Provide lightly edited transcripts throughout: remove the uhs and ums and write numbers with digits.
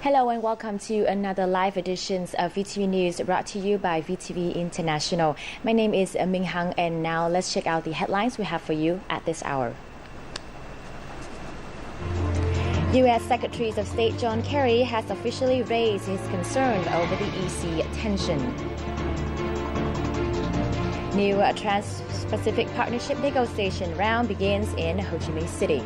Hello and welcome to another live edition of VTV News brought to you by VTV International. My name is Ming Hang, and now let's check out the headlines we have for you at this hour. U.S. Secretary of State John Kerry has officially raised his concern over the EC tension. New Trans-Pacific Partnership negotiation round begins in Ho Chi Minh City.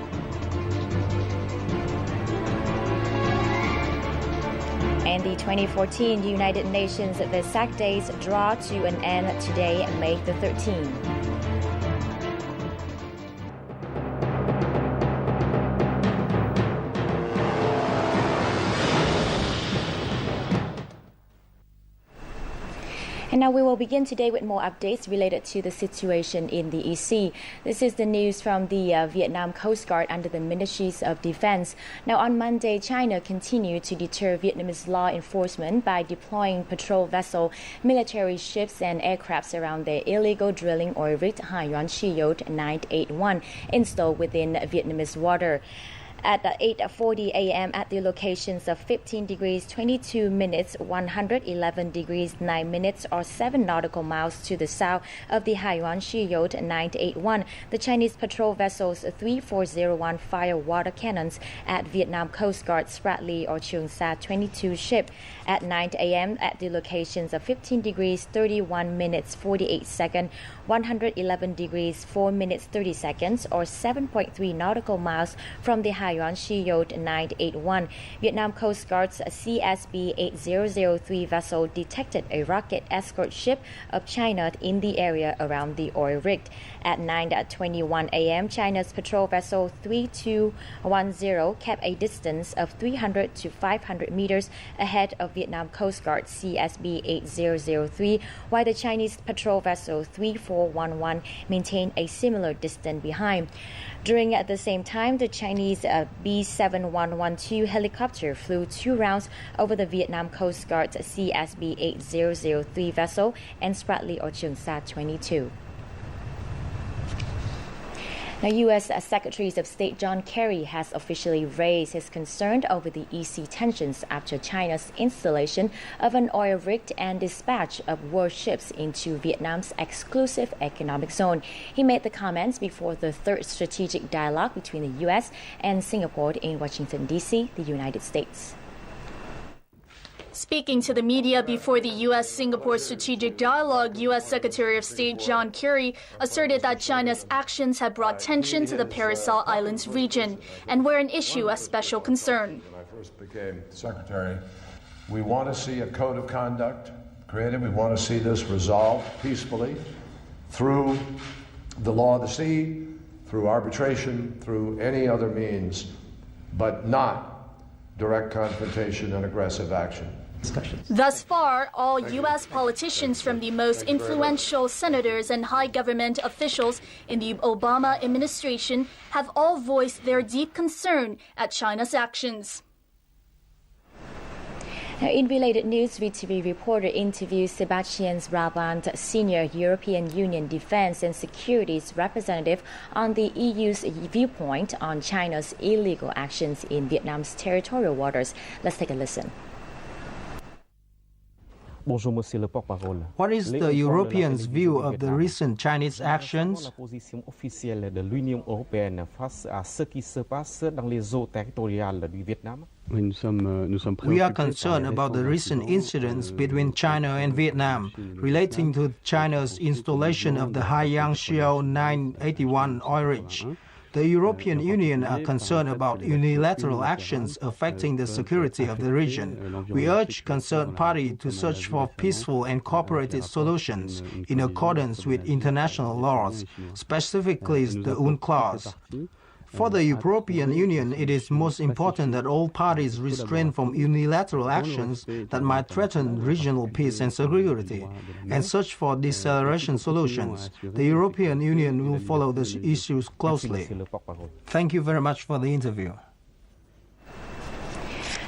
And the 2014 United Nations Vesak Days draw to an end today, May the 13th. And now we will begin today with more updates related to the situation in the EC. This is the news from the Vietnam Coast Guard under the Ministries of Defense. Now on Monday, China continued to deter Vietnamese law enforcement by deploying patrol vessel, military ships and aircrafts around the illegal drilling oil rig Hai Yuan Shi Yacht 981 installed within Vietnamese water. At 8:40 a.m. at the locations of 15 degrees 22 minutes, 111 degrees 9 minutes, or 7 nautical miles to the south of the Hai Yuan Shi Yacht 981, the Chinese patrol vessels 3401 fire water cannons at Vietnam Coast Guard Spratly or Trường Sa 22 ship. At 9 a.m. at the locations of 15 degrees 31 minutes 48 seconds, 111 degrees 4 minutes 30 seconds, or 7.3 nautical miles from the Hai Yuan Shi Yacht 981, Vietnam Coast Guard's CSB 8003 vessel detected a rocket escort ship of China in the area around the oil rig. At 9:21 a.m., China's patrol vessel 3210 kept a distance of 300 to 500 meters ahead of Vietnam Coast Guard CSB 8003, while the Chinese patrol vessel 3411 maintained a similar distance behind. During at the same time, the Chinese B-7112 helicopter flew 2 rounds over the Vietnam Coast Guard's CSB 8003 vessel and Spratly or Trường Sa 22. Now, U.S. Secretary of State John Kerry has officially raised his concern over the EC tensions after China's installation of an oil rig and dispatch of warships into Vietnam's exclusive economic zone. He made the comments before the third strategic dialogue between the U.S. and Singapore in Washington, D.C., the United States. Speaking to the media before the U.S.-Singapore Strategic Dialogue, U.S. Secretary of State John Kerry asserted that China's actions have brought tension to the Paracel Islands region and were an issue of special concern. When I first became Secretary, we want to see a code of conduct created. We want to see this resolved peacefully through the law of the sea, through arbitration, through any other means, but not direct confrontation and aggressive action. Thus far, all U.S. politicians from the most influential senators and high government officials in the Obama administration have all voiced their deep concern at China's actions. Now, in related news, VTV reporter interviews Sebastian Brabant, Senior European Union Defense and Securities Representative, on the EU's viewpoint on China's illegal actions in Vietnam's territorial waters. Let's take a listen. What is the Europeans' view of the recent Chinese actions? We are concerned about the recent incidents between China and Vietnam relating to China's installation of the Hai Yuan Shi Yacht 981 oil rig. The European Union are concerned about unilateral actions affecting the security of the region. We urge concerned parties to search for peaceful and cooperative solutions in accordance with international laws, specifically the UNCLOS. For the European Union, it is most important that all parties refrain from unilateral actions that might threaten regional peace and security, and search for deceleration solutions. The European Union will follow these issues closely. Thank you very much for the interview.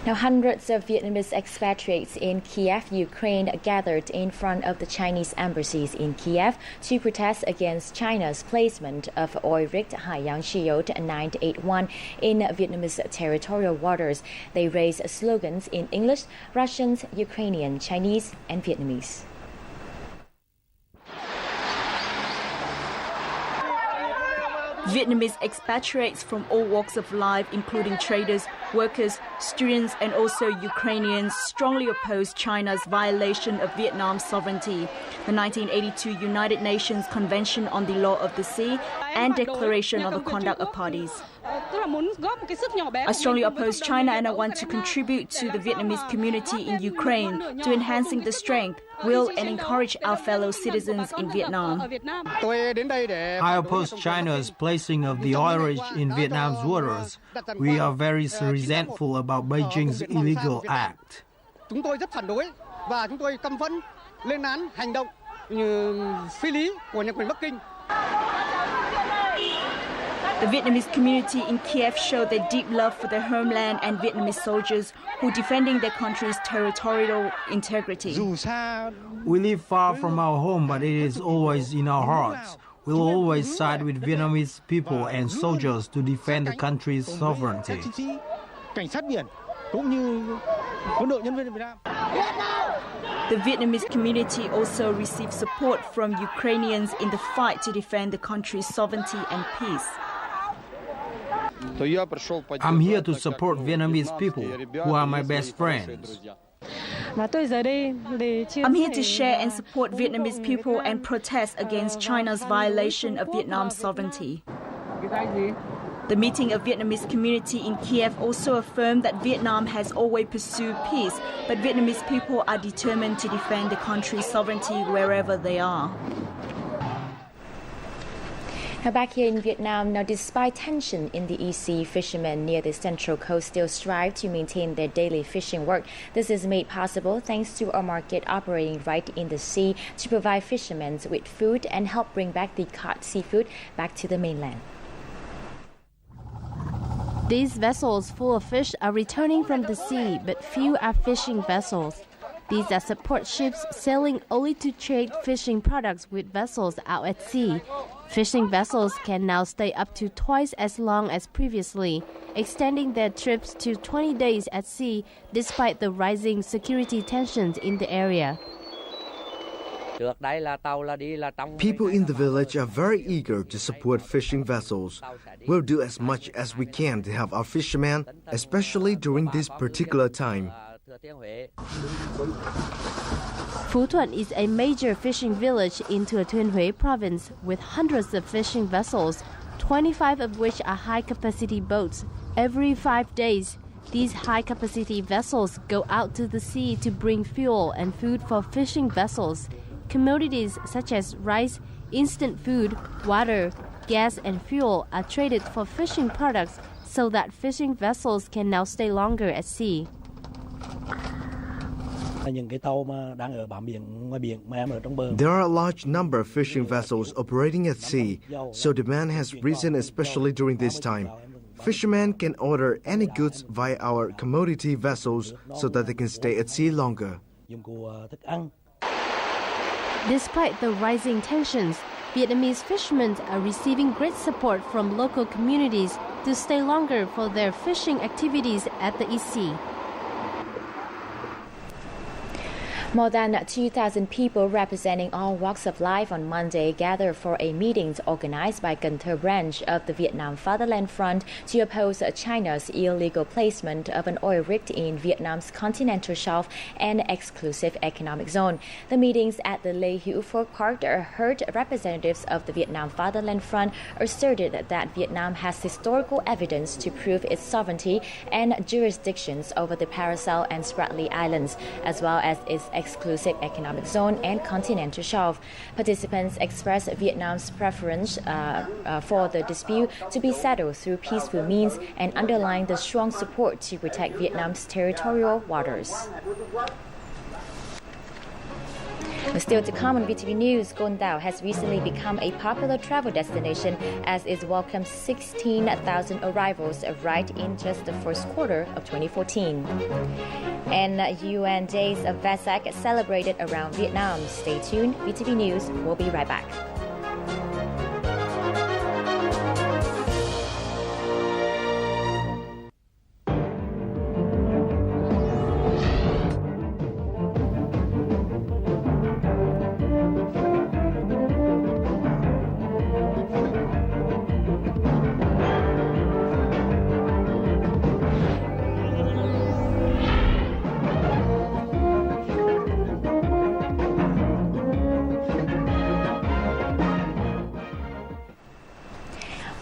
Now, hundreds of Vietnamese expatriates in Kiev, Ukraine, gathered in front of the Chinese embassies in Kiev to protest against China's placement of oil-rigged Hải Dương 981 in Vietnamese territorial waters. They raised slogans in English, Russian, Ukrainian, Chinese, and Vietnamese. Vietnamese expatriates from all walks of life, including traders, workers, students, and also Ukrainians, strongly oppose China's violation of Vietnam's sovereignty, the 1982 United Nations Convention on the Law of the Sea, and Declaration on the Conduct of Parties. I strongly oppose China, and I want to contribute to the Vietnamese community in Ukraine to enhancing the strength, will, and encourage our fellow citizens in Vietnam. I oppose China's placing of the oil rig in Vietnam's waters. We are very resentful about Beijing's illegal act. Chúng tôi rất phản đối và chúng tôi căm phẫn lên án hành động phi lý của nhà quyền Bắc Kinh. The Vietnamese community in Kiev showed their deep love for their homeland and Vietnamese soldiers who are defending their country's territorial integrity. We live far from our home, but it is always in our hearts. We'll always side with Vietnamese people and soldiers to defend the country's sovereignty. The Vietnamese community also received support from Ukrainians in the fight to defend the country's sovereignty and peace. I'm here to support Vietnamese people, who are my best friends. I'm here to share and support Vietnamese people and protest against China's violation of Vietnam's sovereignty. The meeting of Vietnamese community in Kiev also affirmed that Vietnam has always pursued peace, but Vietnamese people are determined to defend the country's sovereignty wherever they are. Now back here in Vietnam, despite tension in the EC, fishermen near the Central Coast still strive to maintain their daily fishing work. This is made possible thanks to a market operating right in the sea to provide fishermen with food and help bring back the caught seafood back to the mainland. These vessels full of fish are returning from the sea, but few are fishing vessels. These are support ships sailing only to trade fishing products with vessels out at sea. Fishing vessels can now stay up to twice as long as previously, extending their trips to 20 days at sea despite the rising security tensions in the area. People in the village are very eager to support fishing vessels. We'll do as much as we can to help our fishermen, especially during this particular time. Phu Thuận is a major fishing village in Thừa Thiên Huế province with hundreds of fishing vessels, 25 of which are high-capacity boats. Every 5 days, these high-capacity vessels go out to the sea to bring fuel and food for fishing vessels. Commodities such as rice, instant food, water, gas, and fuel are traded for fishing products so that fishing vessels can now stay longer at sea. There are a large number of fishing vessels operating at sea, so demand has risen especially during this time. Fishermen can order any goods via our commodity vessels so that they can stay at sea longer. Despite the rising tensions, Vietnamese fishermen are receiving great support from local communities to stay longer for their fishing activities at the EC. More than 2,000 people representing all walks of life on Monday gathered for a meeting organized by Cần Thơ branch of the Vietnam Fatherland Front to oppose China's illegal placement of an oil rig in Vietnam's continental shelf and exclusive economic zone. The meetings at the Lê Hữu Phước Park heard representatives of the Vietnam Fatherland Front asserted that Vietnam has historical evidence to prove its sovereignty and jurisdictions over the Paracel and Spratly Islands, as well as its exclusive economic zone and continental shelf. Participants expressed Vietnam's preference for the dispute to be settled through peaceful means and underlined the strong support to protect Vietnam's territorial waters. Still to come on VTV News, Gondao has recently become a popular travel destination as it welcomed 16,000 arrivals right in just the first quarter of 2014. And UN Days of Vesak celebrated around Vietnam. Stay tuned. VTV News will be right back.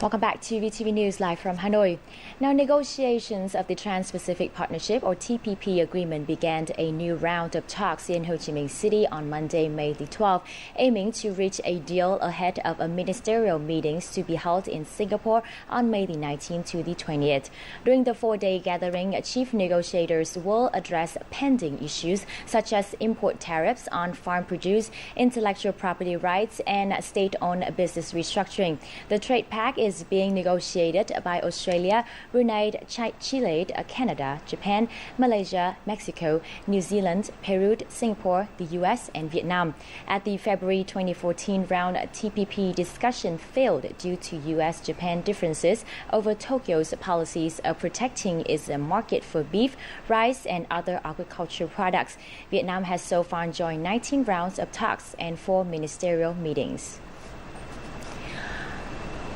Welcome back to VTV News live from Hanoi. Now, negotiations of the Trans-Pacific Partnership or TPP agreement began a new round of talks in Ho Chi Minh City on Monday, May the 12th, aiming to reach a deal ahead of a ministerial meetings to be held in Singapore on May the 19th to the 20th. During the four-day gathering, chief negotiators will address pending issues such as import tariffs on farm produce, intellectual property rights, and state-owned business restructuring. The trade pact is being negotiated by Australia, Brunei, Chile, Canada, Japan, Malaysia, Mexico, New Zealand, Peru, Singapore, the US, and Vietnam. At the February 2014 round, TPP discussion failed due to US-Japan differences over Tokyo's policies of protecting its market for beef, rice, and other agricultural products. Vietnam has so far joined 19 rounds of talks and 4 ministerial meetings.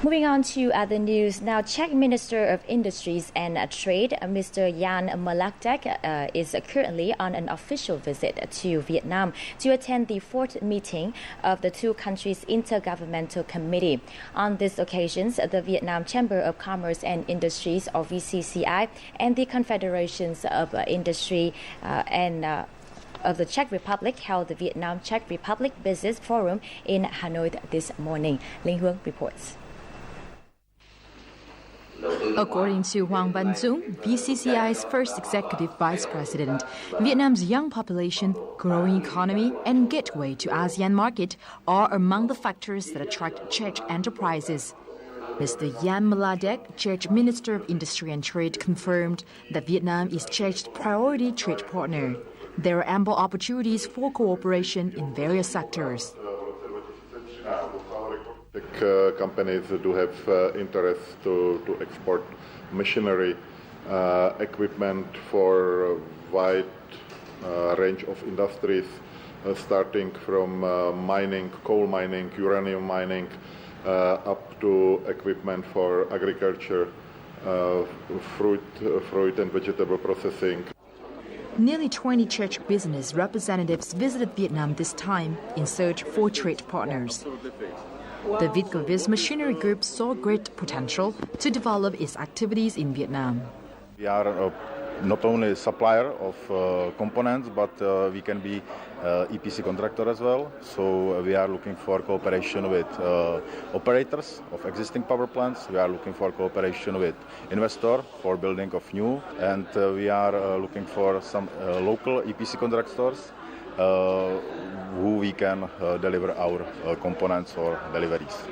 Moving on to other news. Now, Czech Minister of Industries and Trade, Mr. Jan Mládek, is currently on an official visit to Vietnam to attend the 4th meeting of the two countries' Intergovernmental Committee. On this occasion, the Vietnam Chamber of Commerce and Industries, or VCCI, and the Confederations of Industry of the Czech Republic held the Vietnam-Czech Republic Business Forum in Hanoi this morning. Linh Huong reports. According to Hoàng Văn Dũng, VCCI's first executive vice president, Vietnam's young population, growing economy, and gateway to ASEAN market are among the factors that attract Czech enterprises. Mr. Jan Mládek, Czech Minister of Industry and Trade, confirmed that Vietnam is Czech's priority trade partner. There are ample opportunities for cooperation in various sectors. Companies do have interest to export machinery, equipment for a wide range of industries, starting from mining, coal mining, uranium mining, up to equipment for agriculture, fruit and vegetable processing. Nearly 20 Czech business representatives visited Vietnam this time in search for trade partners. The Vitgovis Machinery Group saw great potential to develop its activities in Vietnam. We are not only a supplier of components, but we can be EPC contractor as well. So we are looking for cooperation with operators of existing power plants. We are looking for cooperation with investors for building of new, and we are looking for some local EPC contractors who we can deliver our components or deliveries.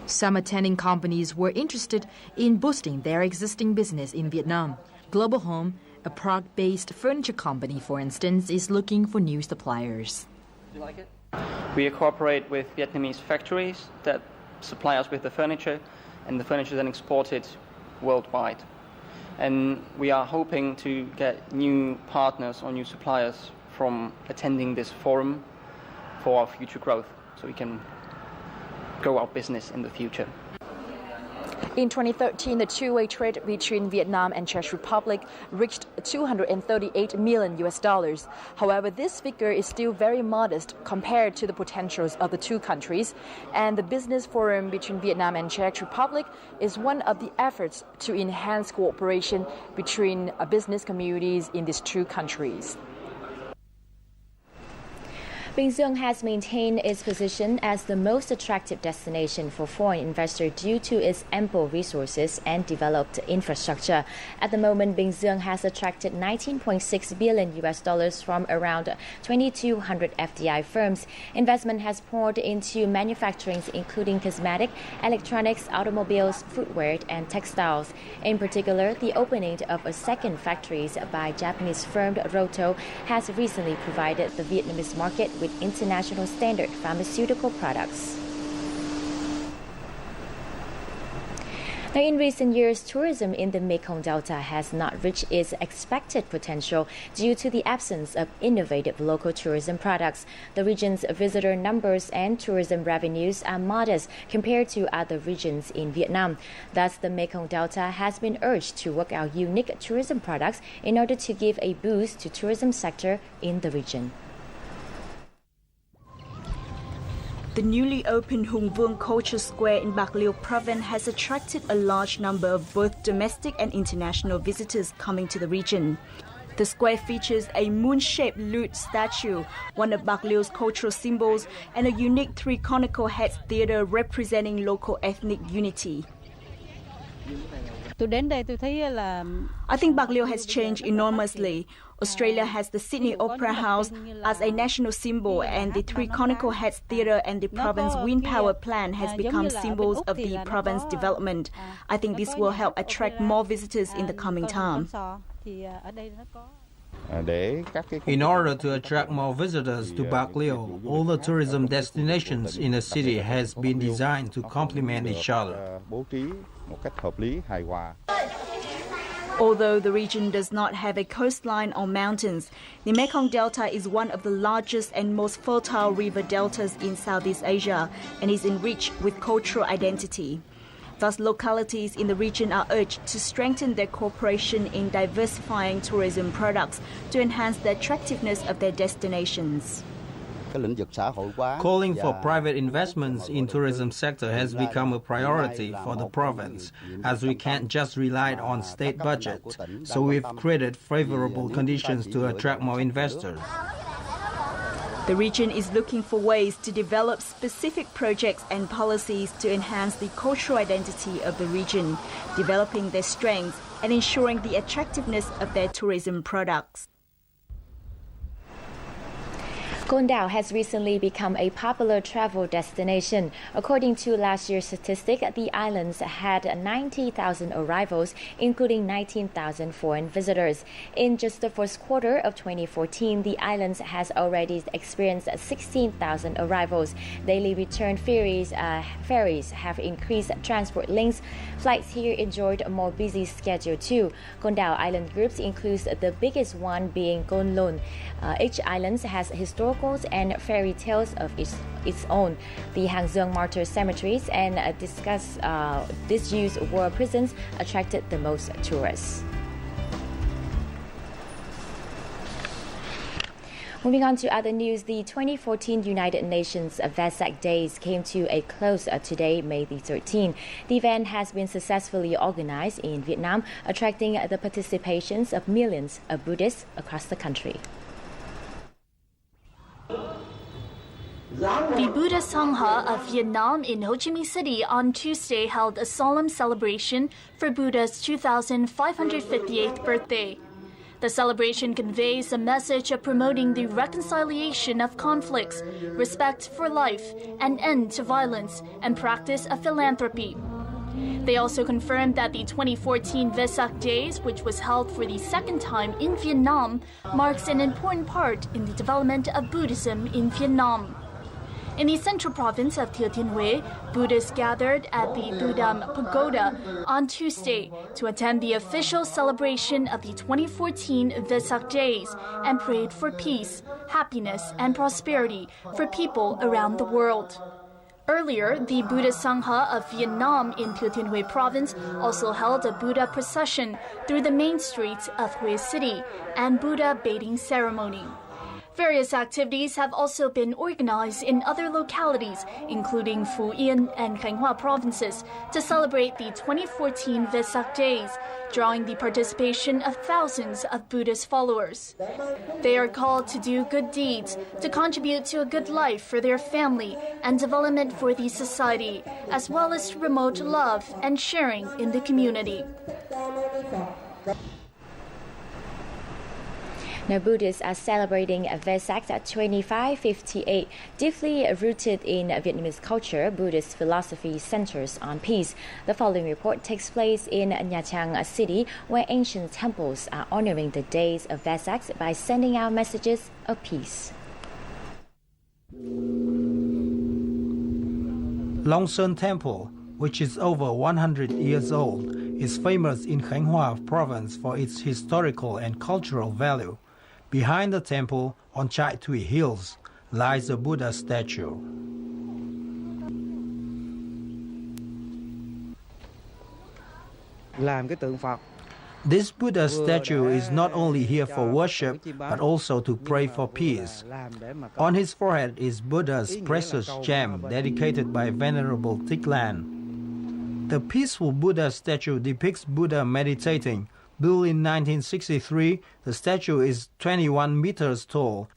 Some attending companies were interested in boosting their existing business in Vietnam. Global Home, a Prague-based furniture company, for instance, is looking for new suppliers. Do you like it? We cooperate with Vietnamese factories that supply us with the furniture, and the furniture is then exported worldwide. And we are hoping to get new partners or new suppliers from attending this forum for our future growth, so we can grow our business in the future. In 2013, the two-way trade between Vietnam and Czech Republic reached $238 million. However, this figure is still very modest compared to the potentials of the two countries, and the business forum between Vietnam and Czech Republic is one of the efforts to enhance cooperation between business communities in these two countries. Bình Dương has maintained its position as the most attractive destination for foreign investors due to its ample resources and developed infrastructure. At the moment, Bình Dương has attracted $19.6 billion from around 2,200 FDI firms. Investment has poured into manufacturing, including cosmetic, electronics, automobiles, footwear, and textiles. In particular, the opening of a second factory by Japanese firm Roto has recently provided the Vietnamese market with international standard pharmaceutical products. Now, in recent years, tourism in the Mekong Delta has not reached its expected potential due to the absence of innovative local tourism products. The region's visitor numbers and tourism revenues are modest compared to other regions in Vietnam. Thus, the Mekong Delta has been urged to work out unique tourism products in order to give a boost to tourism sector in the region. The newly opened Hùng Vương Culture Square in Bạc Liêu province has attracted a large number of both domestic and international visitors coming to the region. The square features a moon-shaped lute statue, one of Bạc Lieu's cultural symbols, and a unique three conical heads theatre representing local ethnic unity. I think Bạc Liêu has changed enormously. Australia has the Sydney Opera House as a national symbol, and the three conical heads theatre and the province wind power plant has become symbols of the province development. I think this will help attract more visitors in the coming time. In order to attract more visitors to Bạc Liêu, all the tourism destinations in the city has been designed to complement each other. Although the region does not have a coastline or mountains, the Mekong Delta is one of the largest and most fertile river deltas in Southeast Asia and is enriched with cultural identity. Thus, localities in the region are urged to strengthen their cooperation in diversifying tourism products to enhance the attractiveness of their destinations. Calling for private investments in tourism sector has become a priority for the province, as we can't just rely on state budget. So we've created favorable conditions to attract more investors. The region is looking for ways to develop specific projects and policies to enhance the cultural identity of the region, developing their strengths and ensuring the attractiveness of their tourism products. Con Đảo has recently become a popular travel destination. According to last year's statistic, the islands had 90,000 arrivals, including 19,000 foreign visitors. In just the first quarter of 2014, the islands has already experienced 16,000 arrivals. Daily return ferries have increased transport links. Flights here enjoyed a more busy schedule too. Con Đảo island groups includes the biggest one being Con Lon. Each island has historical and fairy tales of its own. The Hải Dương martyr cemeteries and disused war prisons attracted the most tourists. Moving on to other news, the 2014 United Nations Vesak Days came to a close today, May the 13th. The event has been successfully organized in Vietnam, attracting the participations of millions of Buddhists across the country. The Buddha Sangha of Vietnam in Ho Chi Minh City on Tuesday held a solemn celebration for Buddha's 2,558th birthday. The celebration conveys a message of promoting the reconciliation of conflicts, respect for life, an end to violence, and practice of philanthropy. They also confirmed that the 2014 Vesak Days, which was held for the second time in Vietnam, marks an important part in the development of Buddhism in Vietnam. In the central province of Thừa Thiên Huế, Buddhists gathered at the Budam Pagoda on Tuesday to attend the official celebration of the 2014 Vesak Days and prayed for peace, happiness, and prosperity for people around the world. Earlier, the Buddha Sangha of Vietnam in Thừa Thiên Huế province also held a Buddha procession through the main streets of Huế City and Buddha baiting ceremony. Various activities have also been organized in other localities, including Phú Yên and Khánh Hòa provinces, to celebrate the 2014 Vesak Days, drawing the participation of thousands of Buddhist followers. They are called to do good deeds, to contribute to a good life for their family and development for the society, as well as to promote love and sharing in the community. Now, Buddhists are celebrating Vesak 2558. Deeply rooted in Vietnamese culture, Buddhist philosophy centers on peace. The following report takes place in Nha Trang City, where ancient temples are honoring the days of Vesak by sending out messages of peace. Long Sơn Temple, which is over 100 years old, is famous in Khánh Hòa province for its historical and cultural value. Behind the temple, on Chai Thủy Hills, lies a Buddha statue. This Buddha statue is not only here for worship, but also to pray for peace. On his forehead is Buddha's precious gem dedicated by Venerable Thích Lan. The peaceful Buddha statue depicts Buddha meditating. Built in 1963, the statue is 21 meters tall.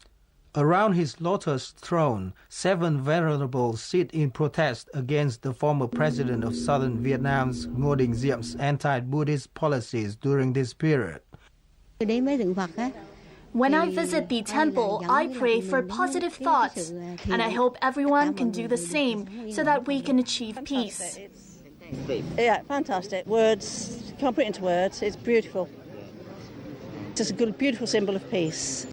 Around his lotus throne, 7 venerables sit in protest against the former president of southern Vietnam's Ngo Dinh Diep's anti-Buddhist policies during this period. When I visit the temple, I pray for positive thoughts, and I hope everyone can do the same so that we can achieve peace. Yeah, fantastic. Words, can't put it into words. It's beautiful. It's a good, beautiful symbol of peace.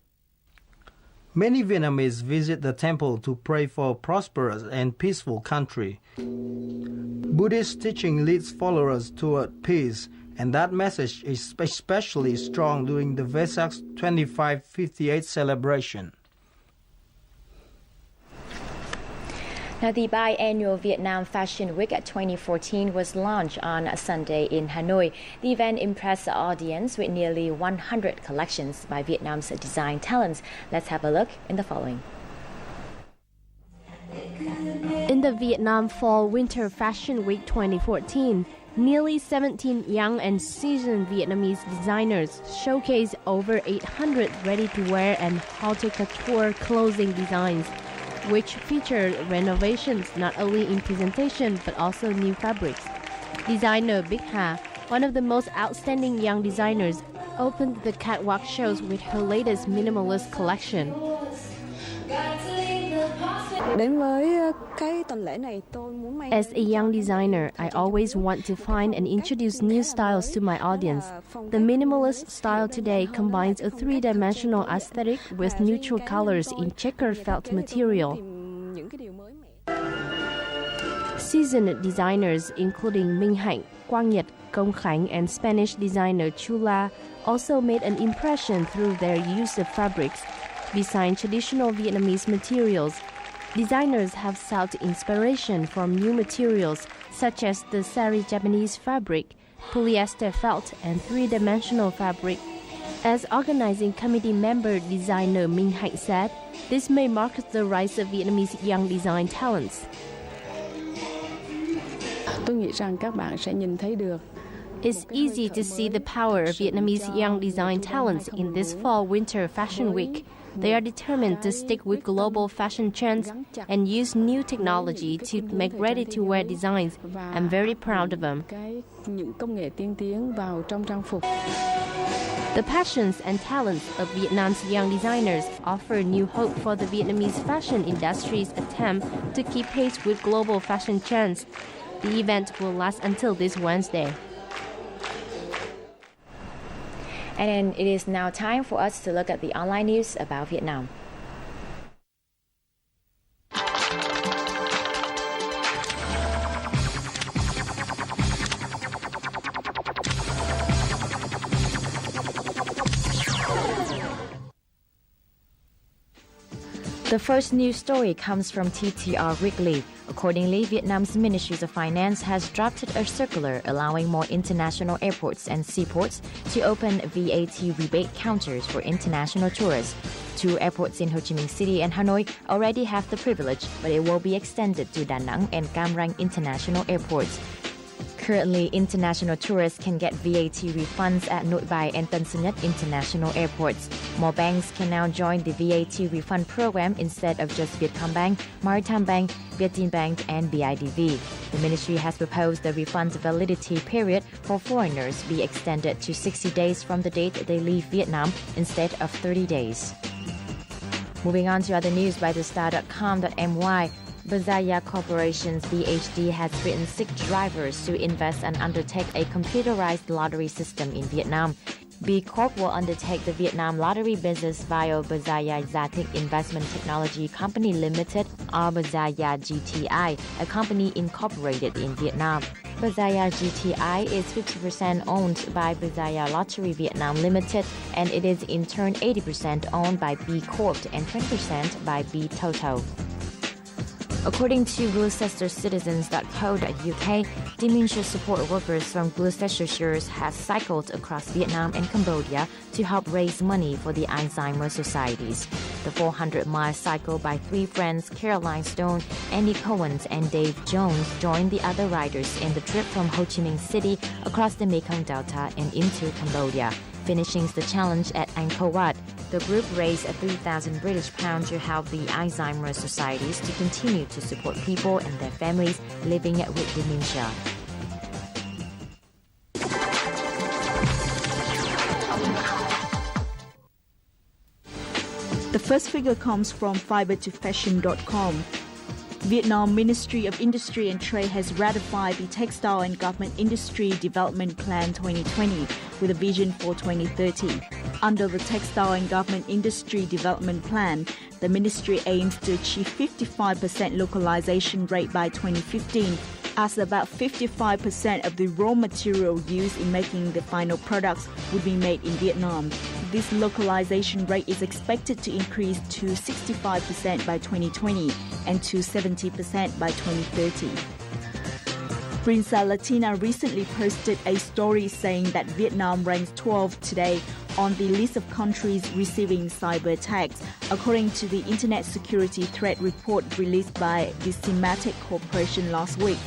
Many Vietnamese visit the temple to pray for a prosperous and peaceful country. Buddhist teaching leads followers toward peace, and that message is especially strong during the Vesak 2558 celebration. Now, the biannual Vietnam Fashion Week 2014 was launched on Sunday in Hanoi. The event impressed the audience with nearly 100 collections by Vietnam's design talents. Let's have a look in the following. In the Vietnam Fall-Winter Fashion Week 2014, nearly 17 young and seasoned Vietnamese designers showcased over 800 ready-to-wear and haute couture clothing designs, which featured renovations not only in presentation but also new fabrics. Designer Bích Hà, one of the most outstanding young designers, opened the catwalk shows with her latest minimalist collection. As a young designer, I always want to find and introduce new styles to my audience. The minimalist style today combines a three-dimensional aesthetic with neutral colors in checkered felt material. Seasoned designers including Minh Hạnh, Quang Nhật, Công Khánh and Spanish designer Chula also made an impression through their use of fabrics. Besides traditional Vietnamese materials, designers have sought inspiration from new materials such as the sari Japanese fabric, polyester felt, and three-dimensional fabric. As organizing committee member designer Minh Hạnh said, this may mark the rise of Vietnamese young design talents. It's easy to see the power of Vietnamese young design talents in this Fall-Winter Fashion Week. They are determined to stick with global fashion trends and use new technology to make ready-to-wear designs. I'm very proud of them. The passions and talents of Vietnam's young designers offer new hope for the Vietnamese fashion industry's attempt to keep pace with global fashion trends. The event will last until this Wednesday. And then it is now time for us to look at the online news about Vietnam. The first news story comes from TTR Weekly. Accordingly, Vietnam's Ministry of Finance has drafted a circular allowing more international airports and seaports to open VAT rebate counters for international tourists. Two airports in Ho Chi Minh City and Hanoi already have the privilege, but it will be extended to Da Nang and Cam Ranh international airports. Currently, international tourists can get VAT refunds at Nội Bài and Tân Sơn Nhất international airports. More banks can now join the VAT refund program instead of just Vietcombank, Maritime Bank, Vietinbank, and BIDV. The ministry has proposed the refund's validity period for foreigners be extended to 60 days from the date they leave Vietnam instead of 30 days. Moving on to other news by thestar.com.my. Bazaya Corporation's BHD has written 6 drivers to invest and undertake a computerized lottery system in Vietnam. B Corp will undertake the Vietnam lottery business via Bazaya Zatic Investment Technology Company Limited, or Bazaya GTI, a company incorporated in Vietnam. Bazaya GTI is 50% owned by Bazaya Lottery Vietnam Limited, and it is in turn 80% owned by B Corp and 20% by B Toto. According to GloucesterCitizens.co.uk, dementia support workers from Gloucestershire has cycled across Vietnam and Cambodia to help raise money for the Alzheimer's societies. The 400-mile cycle by 3 friends, Caroline Stone, Andy Cohens, and Dave Jones, joined the other riders in the trip from Ho Chi Minh City across the Mekong Delta and into Cambodia. Finishing the challenge at Angkor Wat, the group raised £3,000 to help the Alzheimer's societies to continue to support people and their families living with dementia. The first figure comes from fibertofashion.com. Vietnam Ministry of Industry and Trade has ratified the Textile and Garment Industry Development Plan 2020 with a vision for 2030. Under the Textile and Garment Industry Development Plan, the ministry aims to achieve 55% localization rate by 2015, as about 55% of the raw material used in making the final products would be made in Vietnam. This localization rate is expected to increase to 65% by 2020 and to 70% by 2030. Prinsa Latina recently posted a story saying that Vietnam ranks 12th today on the list of countries receiving cyber attacks, according to the Internet Security Threat Report released by the Symantec Corporation last week.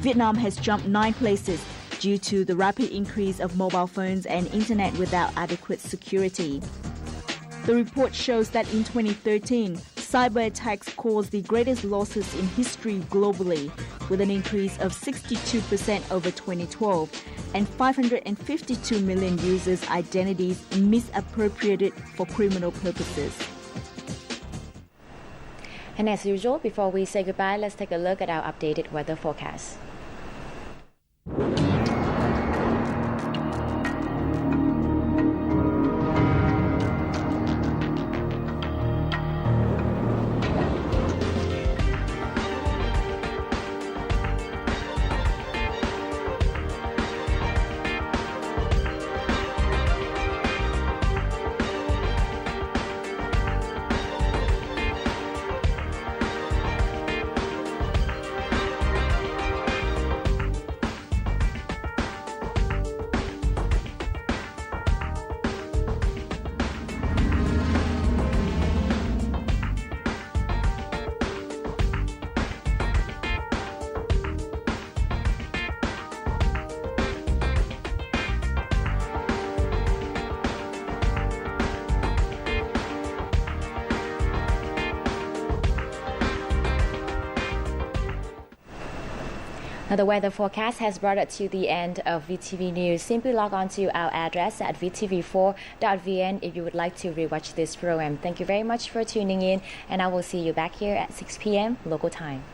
Vietnam has jumped 9 places due to the rapid increase of mobile phones and internet without adequate security. The report shows that in 2013, cyber attacks caused the greatest losses in history globally, with an increase of 62% over 2012, and 552 million users' identities misappropriated for criminal purposes. And as usual, before we say goodbye, let's take a look at our updated weather forecast. Now, the weather forecast has brought us to the end of VTV News. Simply log on to our address at vtv4.vn if you would like to rewatch this program. Thank you very much for tuning in, and I will see you back here at 6 p.m. local time.